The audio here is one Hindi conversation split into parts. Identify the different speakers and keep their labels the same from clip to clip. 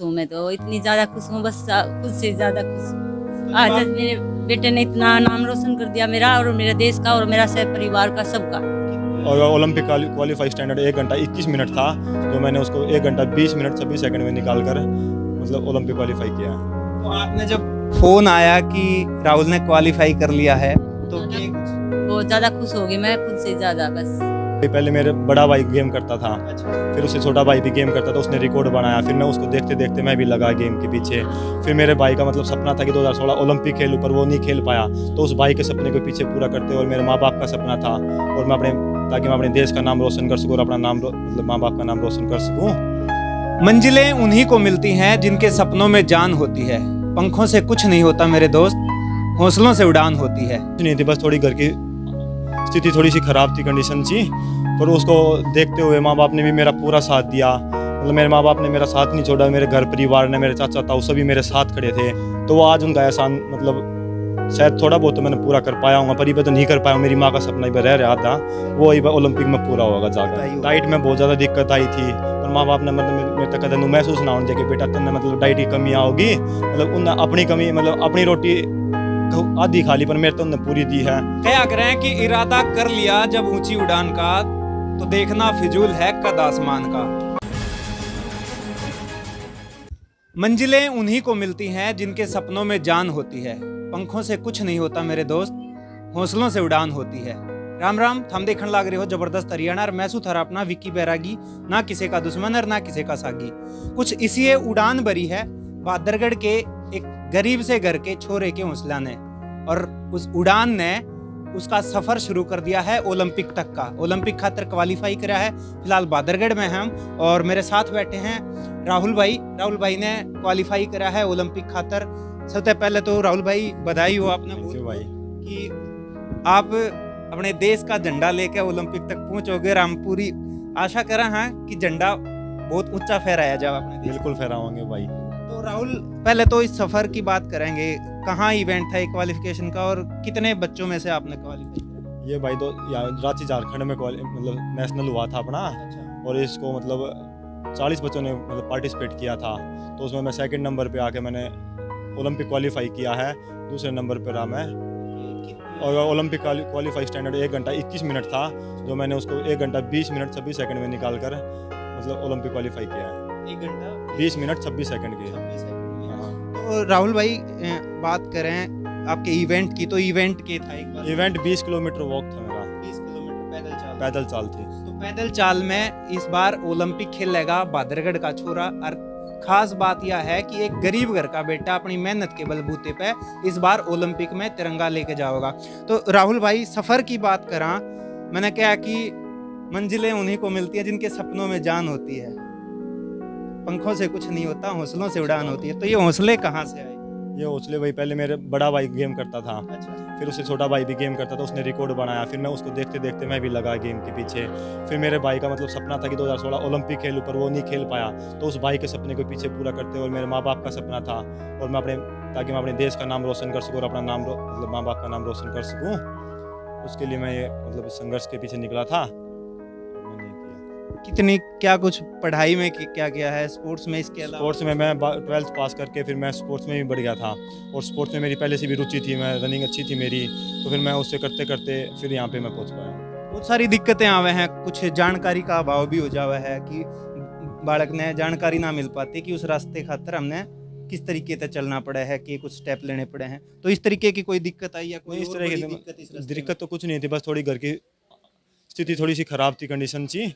Speaker 1: खुश हूँ मैं तो इतनी ज्यादा खुश हूँ, बस खुद से ज्यादा खुश हूँ। आज मेरे बेटे ने इतना नाम रोशन कर दिया मेरा और मेरे देश का और मेरा सह परिवार का, सबका।
Speaker 2: और ओलंपिक क्वालिफाई स्टैंडर्ड 1 घंटा 21 मिनट था, जो मैंने उसको 1 घंटा 20 मिनट 26 सेकंड में निकाल कर मतलब ओलंपिक क्वालिफाई किया।
Speaker 3: तो आपने जब फोन आया कि राहुल ने क्वालिफाई कर लिया है तो
Speaker 1: बहुत ज्यादा खुश हो गई मैं, खुद से ज्यादा। बस
Speaker 2: पहले मेरे बड़ा भाई गेम करता था, फिर उससे छोटा भाई भी गेम करता था, उसने रिकॉर्ड बनाया, फिर मैं उसको देखते देखते मैं भी लगा गेम के पीछे। फिर मेरे भाई का मतलब सपना था कि 2016 ओलंपिक खेलूं, पर वो नहीं खेल पाया, तो उस भाई के सपने को पीछे पूरा करते और मेरे माँ बाप का सपना था और मैं ताकि मैं अपने देश का नाम रोशन कर सकूँ और अपना नाम मतलब माँ बाप का नाम रोशन कर सकूँ।
Speaker 3: मंजिलें उन्हीं को मिलती हैं जिनके सपनों में जान होती है। पंखों से कुछ नहीं होता मेरे दोस्त, हौसलों से उड़ान होती है।
Speaker 2: नहीं थी, बस थोड़ी घर की स्थिति थोड़ी सी खराब थी, कंडीशन थी, पर उसको देखते हुए माँ बाप ने भी मेरा पूरा साथ दिया। मतलब मेरे माँ बाप ने मेरा साथ नहीं छोड़ा, मेरे घर परिवार ने, मेरे चाचा ताऊ सभी मेरे साथ खड़े थे। तो वो आज उनका एहसान मतलब शायद थोड़ा बहुत तो मैंने पूरा कर पाया हूँ, पर ये तो नहीं कर पाया हूँ। मेरी माँ का सपना ही रह रहा था, वो ओलंपिक में पूरा होगा जाकर। डाइट में बहुत ज़्यादा दिक्कत आई थी, पर माँ बाप ने मतलब मेरे तक कदम महसूस ना होने दिया कि बेटा तुमने मतलब डाइट की कमी आओगी, मतलब उन अपनी कमी मतलब अपनी रोटी आधी खा ली, पर मेरे तो उन्होंने पूरी दी है।
Speaker 3: क्या करें कि इरादा कर लिया जब ऊंची उड़ान का, तो देखना फिजूल है कद आसमान का। मंजिलें उन्हीं को मिलती हैं जिनके सपनों में जान होती है। पंखों से कुछ नहीं होता मेरे दोस्त, हौसलों से उड़ान होती है। राम राम, थम देखने लाग रहे हो जबरदस्त हरियाणा और मैसू थारा अपना विक्की बैरागी, ना किसी का दुश्मन और ना किसी का सागी। कुछ इसी उड़ान भरी है बहादुरगढ़ के एक गरीब से घर के छोरे के हौसला ने, और उस उड़ान ने उसका सफर शुरू कर दिया है ओलंपिक तक का। ओलंपिक खातर क्वालिफाई करा है। फिलहाल बहादुरगढ़ में हम और मेरे साथ बैठे हैं राहुल भाई। राहुल भाई ने क्वालिफाई करा है ओलंपिक खातर। सबसे पहले तो राहुल भाई बधाई हो आपने
Speaker 2: भाई
Speaker 3: कि आप अपने देश का झंडा लेकर ओलंपिक तक पहुंचोगे। हम पूरी आशा कर रहे हैं कि झंडा बहुत ऊंचा फहराया जाए अपने देश।
Speaker 2: बिल्कुल फहराएंगे भाई।
Speaker 3: तो राहुल, पहले तो इस सफर की बात करेंगे। कहाँ इवेंट था ये क्वालिफिकेशन का और कितने बच्चों में से आपने क्वालिफाई किया?
Speaker 2: ये भाई तो रांची झारखंड में मतलब नेशनल हुआ था अपना।
Speaker 3: अच्छा।
Speaker 2: और इसको मतलब 40 बच्चों ने मतलब पार्टिसिपेट किया था, तो उसमें मैं सेकंड नंबर पे आके मैंने ओलंपिक क्वालिफाई किया है। दूसरे नंबर पे रहा मैं। और ओलंपिक क्वालिफाई स्टैंडर्ड 1 घंटा 21 मिनट था, जो मैंने उसको 1 घंटा 20 मिनट 26 सेकंड में निकाल कर मतलब ओलंपिक क्वालिफाई किया है।
Speaker 3: 1 घंटा
Speaker 2: 20 मिनट 26 सेकंड के।
Speaker 3: तो राहुल भाई, बात करें आपके इवेंट की, तो इवेंट के था एक बार।
Speaker 2: इवेंट 20 किलोमीटर वॉक था मेरा।
Speaker 3: 20 किलोमीटर
Speaker 2: पैदल चाल थी।
Speaker 3: तो पैदल चाल में इस बार ओलंपिक खेलेगा बहादुरगढ़ का छोरा। और खास बात यह है कि एक गरीब घर का बेटा अपनी मेहनत के बलबूते पे इस बार ओलंपिक में तिरंगा लेके जाओगा। तो राहुल भाई, सफर की बात करा, मैंने कहा कि मंजिलें उन्हीं को मिलती हैं जिनके सपनों में जान होती है। पंखों से कुछ नहीं होता, हौसलों से उड़ान होती है। तो ये हौसले कहाँ से आए?
Speaker 2: ये हौसले भाई पहले मेरे बड़ा भाई गेम करता था, फिर उससे छोटा भाई भी गेम करता था, उसने रिकॉर्ड बनाया, फिर मैं उसको देखते देखते मैं भी लगा गेम के पीछे। फिर मेरे भाई का मतलब सपना था कि 2016 ओलंपिक खेलूं, पर वो नहीं खेल पाया, तो उस भाई के सपने को पीछे पूरा करते और मेरे माँ बाप का सपना था और मैं ताकि मैं अपने देश का नाम रोशन कर सकूँ और अपना नाम मतलब माँ बाप का नाम रोशन कर सकूँ। उसके लिए मैं ये मतलब इस संघर्ष के पीछे निकला था।
Speaker 3: कितनी क्या कुछ पढ़ाई में क्या किया है, स्पोर्ट्स में? इसके अलावा
Speaker 2: स्पोर्ट्स में मैं 12th पास करके फिर मैं स्पोर्ट्स में भी बढ़ गया था, और स्पोर्ट्स में मेरी पहले से भी रुचि थी, मैं रनिंग अच्छी थी मेरी, तो फिर मैं उससे करते करते फिर यहाँ पे मैं पहुँच पाया।
Speaker 3: बहुत सारी दिक्कतें आवे हैं, कुछ जानकारी का अभाव भी हो जावा है कि बालक ने जानकारी ना मिल पाती कि उस रास्ते खातर हमने किस तरीके से चलना पड़ा है, कि कुछ स्टेप लेने पड़े हैं। तो इस तरीके की कोई दिक्कत आई या कोई
Speaker 2: इस तरह की
Speaker 3: दिक्कत?
Speaker 2: दिक्कत तो कुछ नहीं थी, बस थोड़ी घर की स्थिति थोड़ी सी खराब थी, कंडीशन थी,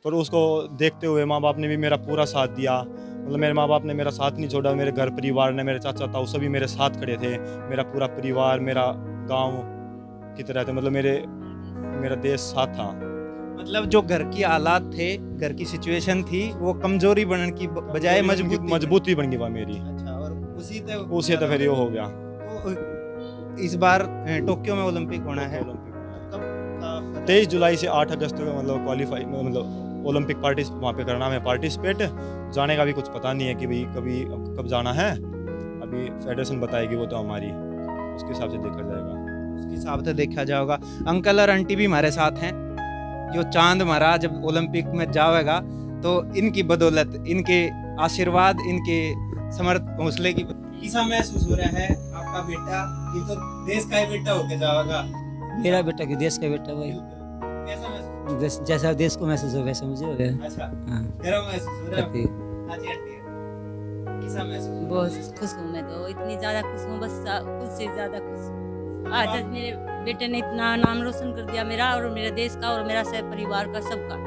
Speaker 2: पर उसको देखते हुए माँ बाप ने भी मेरा पूरा साथ दिया। मतलब मेरे माँ बाप ने मेरा साथ नहीं छोड़ा, मेरे घर परिवार ने, मेरे चाचा ताऊ सभी मेरे साथ खड़े थे। मेरा पूरा परिवार, मेरा गांव की तरह थे, मतलब मेरा देश साथ था।
Speaker 3: मतलब जो घर की हालात थे, घर की सिचुएशन थी, वो कमजोरी बनने की बजाय
Speaker 2: मजबूती बन गई वह मेरी।
Speaker 3: अच्छा, और
Speaker 2: उसी तो फिर ये हो गया।
Speaker 3: तो इस बार टोक्यो में ओलंपिक होना है।
Speaker 2: 23 जुलाई से 8 अगस्त तक मतलब क्वालिफाई मतलब ओलंपिक वहाँ पे करना है पार्टिसिपेट। जाने का भी कुछ पता नहीं है कि भाई कब जाना है, अभी फेडरेशन बताएगी, वो तो हमारी उसके हिसाब से देखा जाएगा।
Speaker 3: उसके हिसाब से देखा जाएगा। अंकल और आंटी भी हमारे साथ हैं। जो चांद हमारा जब ओलंपिक में जाएगा तो इनकी बदौलत, इनके आशीर्वाद, इनके समर्थ हौसले की कैसा महसूस हो रहा है? आपका बेटा ये तो देश का ही बेटा होके जाएगा,
Speaker 4: मेरा बेटा कि देश का बेटा भाई,
Speaker 3: कैसा महसूस?
Speaker 4: जैसा देश को महसूस हो वैसा मुझे हो गया।
Speaker 3: अच्छा,
Speaker 4: हाँ,
Speaker 3: गर्व महसूस हो रहा है?
Speaker 4: काफी।
Speaker 3: हाँ जी आंटी, कैसा महसूस हो रहा
Speaker 1: बहुत खुश हूँ मैं तो, इतनी ज़्यादा खुश हूँ, बस खुद से ज़्यादा खुश हूँ। आज मेरे बेटे ने इतना नाम रोशन कर दिया मेरा और मेरे देश का और मेरा सह परिवार का, सबका।
Speaker 3: है?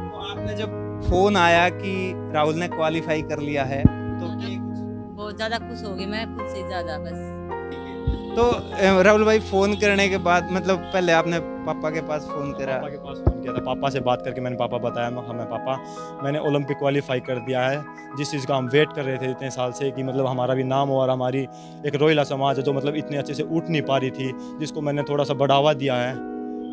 Speaker 3: तो आपने जब फोन आया कि राहुल ने क्वालिफाई कर लिया है तो क्या कुछ?
Speaker 1: बहुत ज़्यादा खुश हो गई मैं, खुद से ज़्यादा बस।
Speaker 3: तो राहुल भाई फोन करने के बाद मतलब पहले आपने पापा के पास फोन करा?
Speaker 2: पापा के पास फ़ोन किया था, पापा से बात करके मैंने पापा बताया, हमें पापा मैंने ओलंपिक क्वालिफाई कर दिया है, जिस चीज़ का हम वेट कर रहे थे इतने साल से कि मतलब हमारा भी नाम हो और हमारी एक रोहिला समाज है जो मतलब इतने अच्छे से उठ नहीं पा रही थी, जिसको मैंने थोड़ा सा बढ़ावा दिया है,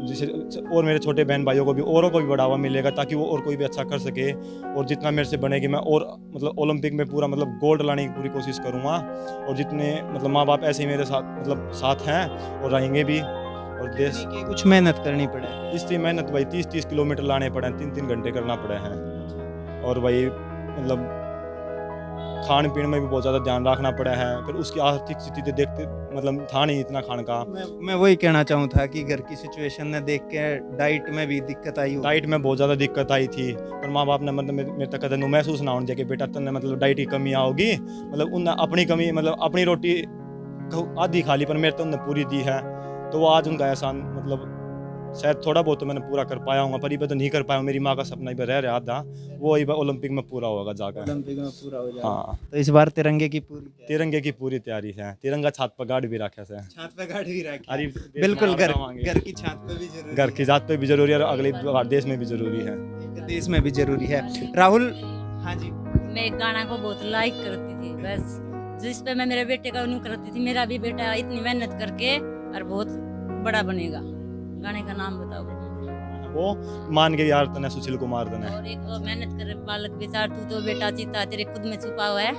Speaker 2: जिसे और मेरे छोटे बहन भाइयों को भी, औरों को भी बढ़ावा मिलेगा ताकि वो और कोई भी अच्छा कर सके। और जितना मेरे से बनेगी मैं और मतलब ओलंपिक में पूरा मतलब गोल्ड लाने की पूरी कोशिश करूँगा। और जितने मतलब माँ बाप ऐसे ही मेरे साथ मतलब साथ हैं और रहेंगे भी। और देश
Speaker 3: की कुछ मेहनत करनी पड़े?
Speaker 2: इसकी मेहनत भाई 30-30 किलोमीटर लाने पड़े हैं, 3-3 घंटे करना पड़े हैं। और भाई मतलब खान पीन में भी बहुत ज़्यादा ध्यान रखना पड़ा है। फिर उसकी आर्थिक स्थिति देखते मतलब था नहीं इतना खाने का।
Speaker 3: मैं वही कहना चाहूँ था कि घर की सिचुएशन ने देख के डाइट में भी दिक्कत आई हो?
Speaker 2: डाइट में बहुत ज़्यादा दिक्कत आई थी, पर माँ बाप ने मतलब मेरे तक कदम महसूस ना होने दिया कि बेटा तुमने मतलब डाइट की कमी आओगी, मतलब उनने अपनी कमी मतलब अपनी रोटी आधी खा ली पर मेरे तो उनने पूरी दी है। तो वो आज उनका एहसान मतलब शायद थोड़ा बहुत तो मैंने पूरा कर पाया हूँ, पर ये तो नहीं कर पाया हूँ। मेरी माँ का सपना ही रह रहा था, वो ये ओलंपिक में पूरा होगा जाकर।
Speaker 3: ओलंपिक में पूरा हो जाएगा।
Speaker 2: हाँ,
Speaker 3: तो इस बार तिरंगे की पूरी तैयारी?
Speaker 2: तिरंगे की पूरी तैयारी है, तिरंगा छात पर गाड़ भी रखा है।
Speaker 3: छात पे गाड़ भी रखी है।
Speaker 2: अरे
Speaker 3: बिल्कुल, घर की छात पे भी जरूरी
Speaker 2: घर की
Speaker 3: है।
Speaker 2: जात पे भी जरूरी है और अगले देश में भी जरूरी है।
Speaker 3: देश में भी जरूरी है। राहुल, हाँ जी,
Speaker 1: मैं एक गाना को बहुत लाइक करती थी, बस जिस पे मैं मेरे बेटे का न्यू करती थी, मेरा भी बेटा इतनी मेहनत करके और बहुत बड़ा बनेगा। गाने का नाम बताओ?
Speaker 2: वो मान के यार तने सुशील कुमार तने।
Speaker 1: और एक और मेहनत करे बालक बेचार, तू तो बेटा चीता तेरे खुद में छुपा हुआ है।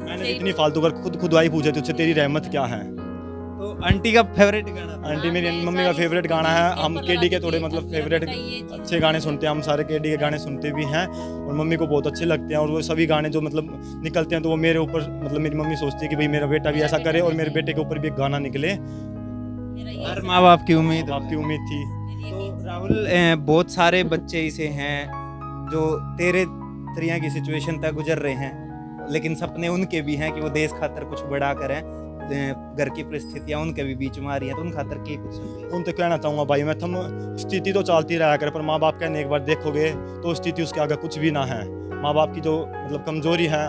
Speaker 2: मैंने इतनी फालतू कर खुद आई पूछे तुझसे तेरी रहमत क्या है।
Speaker 3: तो आंटी का फेवरेट गाना था?
Speaker 2: आंटी मेरी मम्मी का फेवरेट गाना है। हम केडी के थोड़े मतलब फेवरेट अच्छे गाने सुनते हैं, हम सारे केडी के गाने सुनते भी हैं और मम्मी को बहुत अच्छे लगते हैं। और वो सभी गाने जो मतलब निकलते हैं तो वो मेरे ऊपर मतलब मेरी मम्मी सोचती है कि भाई मेरा बेटा भी ऐसा करे और मेरे बेटे के ऊपर भी एक गाना निकले।
Speaker 3: हर माँ बाप की उम्मीद,
Speaker 2: आपकी उम्मीद थी।
Speaker 3: तो राहुल, बहुत सारे बच्चे ऐसे हैं जो तेरे तरह की सिचुएशन तक गुजर रहे हैं, लेकिन सपने उनके भी हैं कि वो देश खातर कुछ बड़ा करें। घर की परिस्थितियां उनके भी बीच में आ रही हैं, तो उन खातर की कुछ
Speaker 2: उन तो कहना चाहूँगा भाई मैं, थम स्थिति तो चलती रहा करे पर माँ बाप कहने एक बार देखोगे तो स्थिति उसके आगे कुछ भी ना है। माँ बाप की जो मतलब कमजोरी है,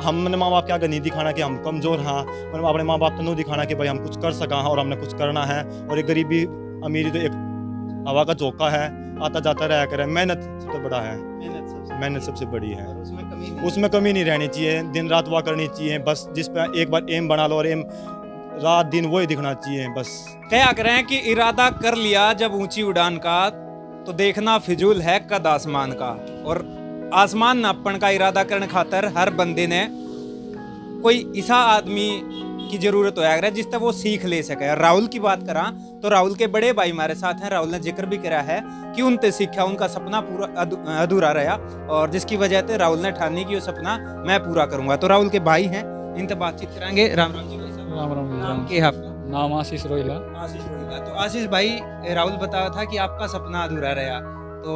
Speaker 2: हमने माँ बाप के आगे नहीं दिखाना कि हम कमज़ोर हैं, पर अपने माँ बाप को नहीं दिखाना कि भाई हम कुछ कर सका और हमने कुछ करना है। और एक गरीबी अमीरी तो एक हवा का झोंका है, आता जाता रहा करे। मेहनत सबसे बड़ा है, मेहनत सबसे बड़ी है, उसमें कमी नहीं रहनी चाहिए। दिन रात हुआ करनी चाहिए, बस जिस पे एक बार एम बना लो और एम रात दिन वही दिखना चाहिए बस।
Speaker 3: क्या करें कि इरादा कर लिया जब ऊंची उड़ान का, तो देखना फिजूल है कद आसमान का। और आसमान नापण का इरादा करने खातर हर बंदे ने कोई ऐसा आदमी की जरूरत है जिससे वो सीख ले सके। राहुल की बात करा तो राहुल के बड़े भाई हमारे साथ हैं। राहुल ने जिक्र भी करा है कि उनसे सीखा, उनका सपना पूरा अधूरा रहा और जिसकी वजह से राहुल ने ठानी कि वो सपना मैं पूरा करूंगा। तो राहुल के भाई हैं, इनसे बातचीत करेंगे। राम राम जी भाई साहब।
Speaker 5: राम राम जी।
Speaker 3: नाम क्या है आपका?
Speaker 5: नाम आशीष रोहिला।
Speaker 3: आशीष रोहिला। तो आशीष भाई, राहुल बताया था कि आपका सपना अधूरा रहा, तो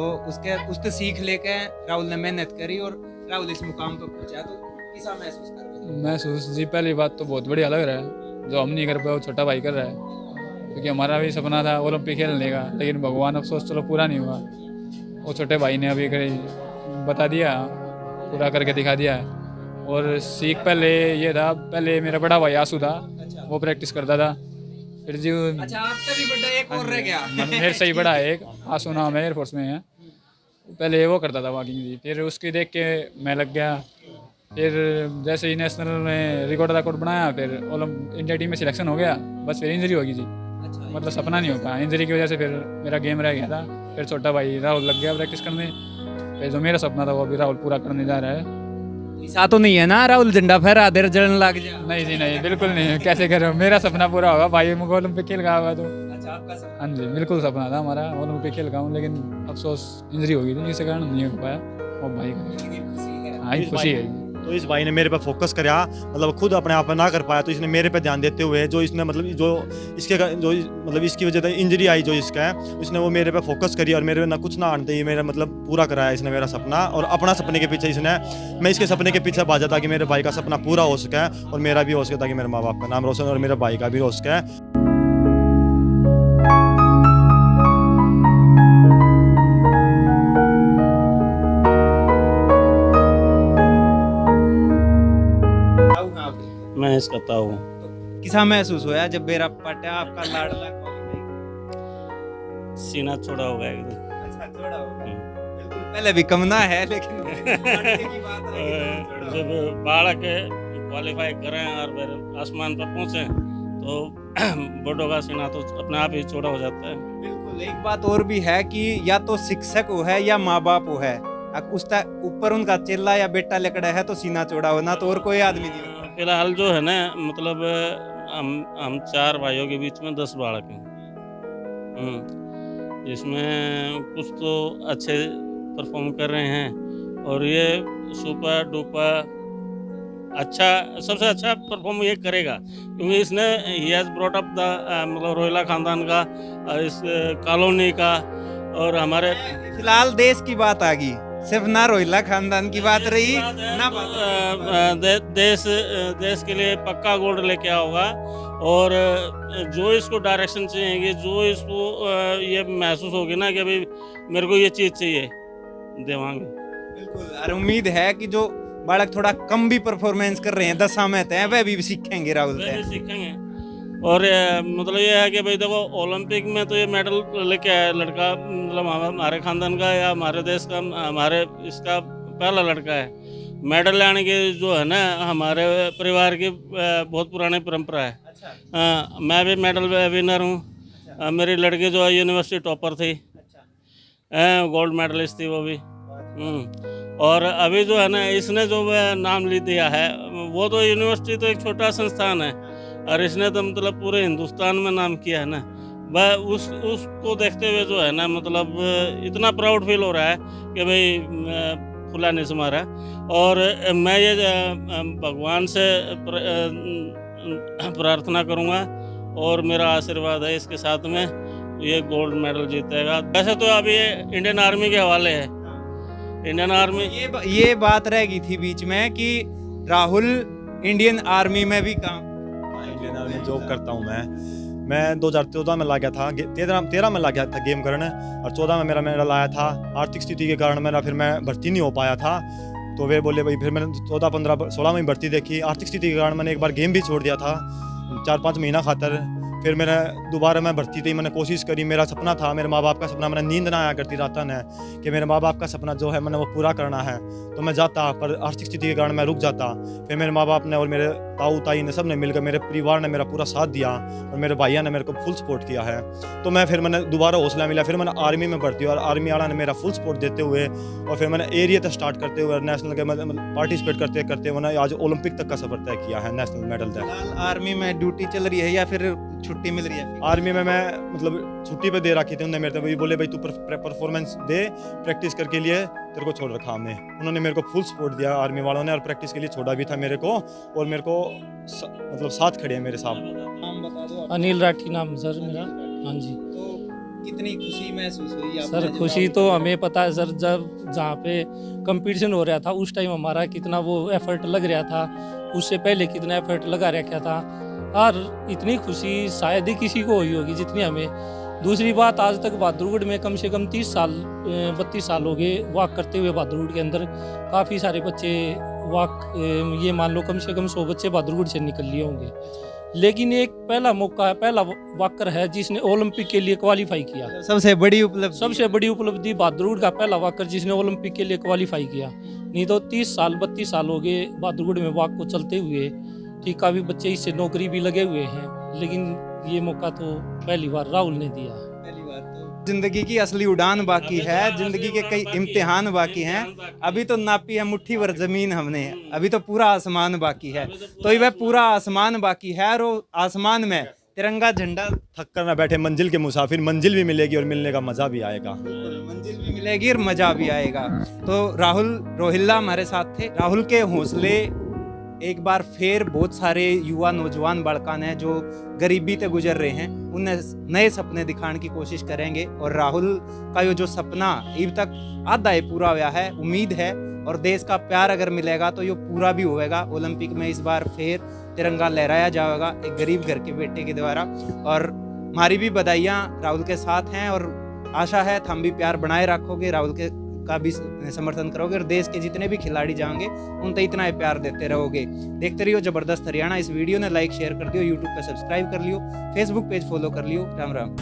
Speaker 3: उससे सीख लेके राहुल ने मेहनत करी और राहुल इस मुकाम पर पहुंचा। तो कैसा महसूस कर रहे हो?
Speaker 5: महसूस जी, पहली बात तो बहुत बढ़िया लग रहा है, जो हम नहीं कर पाए वो छोटा भाई कर रहा है, क्योंकि हमारा भी सपना था ओलंपिक खेलने का, लेकिन भगवान अफसोस चलो पूरा नहीं हुआ। वो छोटे भाई ने अभी बता दिया, पूरा करके दिखा दिया है। और सीख पहले ये था, पहले मेरा बड़ा भाई आंसू था, वो प्रैक्टिस करता था। फिर जी
Speaker 3: अच्छा, आपका भी बड़ा एक और रह गया।
Speaker 5: मेरे से ही बड़ा है एक, आंसू नाम है, एयरफोर्स में है। पहले वो करता था वॉकिंग जी, फिर उसकी देख के मैं लग गया। फिर जैसे ही नेशनल में रिकॉर्ड बनाया, फिर इंडिया टीम में सिलेक्शन हो गया। बस फिर इंजरी होगी जी, मतलब सपना नहीं हो पाया। इंजरी की वजह से फिर मेरा गेम रह गया था। फिर छोटा भाई राहुल लग गया प्रैक्टिस करने। फिर जो मेरा सपना था वो भी राहुल पूरा करने जा रहा है।
Speaker 3: ऐसा तो नहीं है ना राहुल झंडा फहरा देर जलन लग जाए?
Speaker 5: नहीं जी नहीं, बिल्कुल नहीं। कैसे कर रहे हो, मेरा सपना पूरा होगा भाई, मुझे ओलंपिक खेल गया होगा तो।
Speaker 3: अच्छा, आपका सपना?
Speaker 5: हाँ जी बिल्कुल सपना था हमारा ओलंपिक खेल का हूँ, लेकिन अफसोस इंजरी हो गई थी जिसके कारण नहीं हो पाया। और भाई
Speaker 3: लेकिन खुशी है।
Speaker 5: हाँ ही खुशी है।
Speaker 2: तो इस भाई ने मेरे पे फोकस करा, मतलब खुद अपने आप पे ना कर पाया तो इसने मेरे पे ध्यान देते हुए जो इसने मतलब जो इसके जो मतलब इसकी वजह से इंजरी आई जो इसका है, इसने वो मेरे पे फोकस करी और मेरे ना कुछ ना आने ही मेरा मतलब पूरा कराया इसने मेरा सपना। और अपना सपने के पीछे इसने, मैं इसके सपने के पीछे भाजा ताकि मेरे भाई का सपना पूरा हो सके और मेरा भी हो सके, ताकि मेरे माँ बाप का नाम रोशन और मेरे भाई का भी हो सके।
Speaker 6: मैं इसका ताऊ हूँ।
Speaker 3: किसा महसूस होया जब बेरा पटा आपका लाडला क्वालीफाई?
Speaker 6: सीना छोड़ा होगा एकदम।
Speaker 3: अच्छा छोड़ा होगा। बिल्कुल पहले भी कमना है लेकिन पढ़ने की बात आई तो छोड़ा
Speaker 6: जब
Speaker 3: होगा।
Speaker 6: बालक क्वालिफाई करें और फिर आसमान पर पहुँचे तो बड़ों का सीना तो अपने आप ही छोड़ा हो जाता है।
Speaker 3: बिल्कुल एक बात और भी है कि या तो शिक्षक वो है या माँ बाप वो है, उसका ऊपर उनका चेला या बेटा लकड़ा है तो सीना चौड़ा होना तो और कोई आदमी नहीं होता।
Speaker 6: फिलहाल जो है ना मतलब हम 4 भाइयों के बीच में 10 बालक हैं। जिसमें कुछ तो अच्छे परफॉर्म कर रहे हैं और ये सुपर डुपर अच्छा सबसे अच्छा परफॉर्म ये करेगा क्योंकि इसने he has brought up the मतलब रोहिला खानदान का इस कॉलोनी का और हमारे
Speaker 3: फिलहाल देश की बात आ गई, सिर्फ ना रोहिला खानदान की बात रही ना
Speaker 6: देश के लिए पक्का गोल्ड लेके आओगा और जो इसको डायरेक्शन चाहिए, जो इसको ये महसूस होगी ना कि भाई मेरे को ये चीज़ चाहिए, देवांगे।
Speaker 3: बिल्कुल और उम्मीद है कि जो बालक थोड़ा कम भी परफॉर्मेंस कर रहे हैं 10 में हैं वह भी सीखेंगे राहुल
Speaker 6: वह भी
Speaker 3: से।
Speaker 6: सीखेंगे और मतलब ये है कि भाई देखो ओलंपिक में तो ये मेडल लेके आया लड़का, मतलब हमारे खानदान का या हमारे देश का हमारे इसका पहला लड़का है। मेडल लाने की जो है ना हमारे परिवार की बहुत पुरानी परंपरा है।
Speaker 3: अच्छा।
Speaker 6: मैं भी मेडल विनर हूँ। मेरी लड़की जो है यूनिवर्सिटी टॉपर थी, गोल्ड मेडलिस्ट थी वो भी। और अभी जो है ना इसने जो नाम ले दिया है, वो तो यूनिवर्सिटी तो एक छोटा संस्थान है और इसने तो मतलब पूरे हिंदुस्तान में नाम किया है ना। वह उसको देखते हुए जो है ना मतलब इतना प्राउड फील हो रहा है कि भाई फुलाने से मारा। और मैं ये भगवान से प्रार्थना करूँगा और मेरा आशीर्वाद है इसके साथ में, ये गोल्ड मेडल जीतेगा। वैसे तो अभी ये इंडियन आर्मी के हवाले है। इंडियन आर्मी
Speaker 3: ये बात रह गई थी बीच में कि राहुल इंडियन आर्मी में भी काम
Speaker 2: इंडियन आर्मी में जॉब करता हूँ मैं 2014 में ला गया था, 13 में ला गया था गेम करने और 14 में मेरा मेडल आया था। आर्थिक स्थिति के कारण मेरा फिर मैं भर्ती नहीं हो पाया था, तो वे बोले भाई, फिर मैंने 14, 15, 16 में भर्ती देखी। आर्थिक स्थिति के कारण मैंने एक बार गेम भी छोड़ दिया था 4-5 महीना खातर। फिर मैंने दोबारा मैं भर्ती थी, मैंने कोशिश करी, मेरा सपना था, मेरे माँ बाप का सपना, मैंने नींद ना आया करती रातन है कि मेरे माँ बाप का सपना जो है मैंने वो पूरा करना है, तो मैं जाता, पर आर्थिक स्थिति के कारण मैं रुक जाता। फिर मेरे माँ बाप ने और मेरे ताऊ ताई ने सब ने मिलकर, मेरे परिवार ने मेरा पूरा साथ दिया और मेरे भाइयों ने मेरे को फुल सपोर्ट किया है। तो मैं फिर मैंने दोबारा हौसला मिला, फिर मैंने आर्मी में भर्ती और आर्मी वाला ने मेरा फुल सपोर्ट देते हुए और फिर मैंने एरिया तक स्टार्ट करते हुए नेशनल के मतलब पार्टिसिपेट करते करते मैंने आज ओलंपिक तक का सफ़र तय किया है, नेशनल मेडल तक।
Speaker 3: आर्मी में ड्यूटी चल रही है या फिर छुट्टी मिल रही है?
Speaker 2: आर्मी में मैं मतलब छुट्टी पे दे रखी थी उन्होंने मेरे को, बोले भाई तू परफॉर्मेंस दे, प्रैक्टिस करके लिए तेरे को छोड़ रखा हमने। उन्होंने मेरे को फुल सपोर्ट दिया आर्मी वालों ने और प्रैक्टिस के लिए छोड़ा भी था मेरे को और मेरे को मतलब साथ खड़े हैं मेरे साथ।
Speaker 3: नाम बता दो।
Speaker 7: अनिल राठी नाम सर मेरा। हाँ जी।
Speaker 3: तो कितनी खुशी महसूस हुई आपको?
Speaker 7: सर खुशी तो हमें पता है सर, जब जहाँ पे कंपटीशन हो रहा था उस टाइम हमारा कितना वो एफर्ट लग रहा था, उससे पहले कितना एफर्ट लगा रखा था और इतनी खुशी शायद ही किसी को हुई होगी जितनी हमें। दूसरी बात, आज तक बहादुरगढ़ में कम से कम 32 साल हो गए वॉक करते हुए। बहादुरगढ़ के अंदर काफ़ी सारे बच्चे वॉक, ये मान लो कम से कम 100 बच्चे बहादुरगढ़ से निकल लिए होंगे, लेकिन एक पहला मौका है, पहला वॉकर है जिसने ओलंपिक के लिए क्वालिफाई किया।
Speaker 3: सबसे बड़ी उपलब्धि?
Speaker 7: सबसे बड़ी उपलब्धि बहादुरगढ़ का पहला वॉकर जिसने ओलंपिक के लिए क्वालिफाई किया। नहीं तो 32 साल हो गए बहादुरगढ़ में वॉक को चलते हुए। ठीक, काफ़ी बच्चे इससे नौकरी भी लगे हुए हैं, लेकिन ये मौका तो पहली बार राहुल ने दिया।
Speaker 3: पहली बार तो जिंदगी की असली उड़ान बाकी है, जिंदगी के कई इम्तिहान बाकी हैं। अभी तो नापी है मुट्ठी भर जमीन हमने, अभी तो पूरा आसमान बाकी है। तो वह पूरा आसमान बाकी है और आसमान में तिरंगा झंडा
Speaker 2: थक कर ना बैठे मंजिल के मुसाफिर, मंजिल भी मिलेगी और मिलने का मज़ा भी आएगा।
Speaker 3: मंजिल भी मिलेगी और मजा भी आएगा। तो राहुल रोहिल्ला हमारे साथ थे। राहुल के हौसले एक बार फिर बहुत सारे युवा नौजवान बालका ने जो गरीबी से गुजर रहे हैं उन्हें नए सपने दिखाने की कोशिश करेंगे। और राहुल का ये जो सपना अब तक आधा ही पूरा हुआ है, उम्मीद है और देश का प्यार अगर मिलेगा तो ये पूरा भी होएगा। ओलंपिक में इस बार फिर तिरंगा लहराया जाएगा एक गरीब घर के बेटे के द्वारा। और हमारी भी बधाइयाँ राहुल के साथ हैं और आशा है हम भी प्यार बनाए रखोगे, राहुल के का भी समर्थन करोगे और देश के जितने भी खिलाड़ी जाएंगे उन तक इतना ही प्यार देते रहोगे। देखते रहियो जबरदस्त हरियाणा। इस वीडियो ने लाइक शेयर कर दियो, यूट्यूब पे सब्सक्राइब कर लियो, फेसबुक पेज फॉलो कर लियो। राम राम।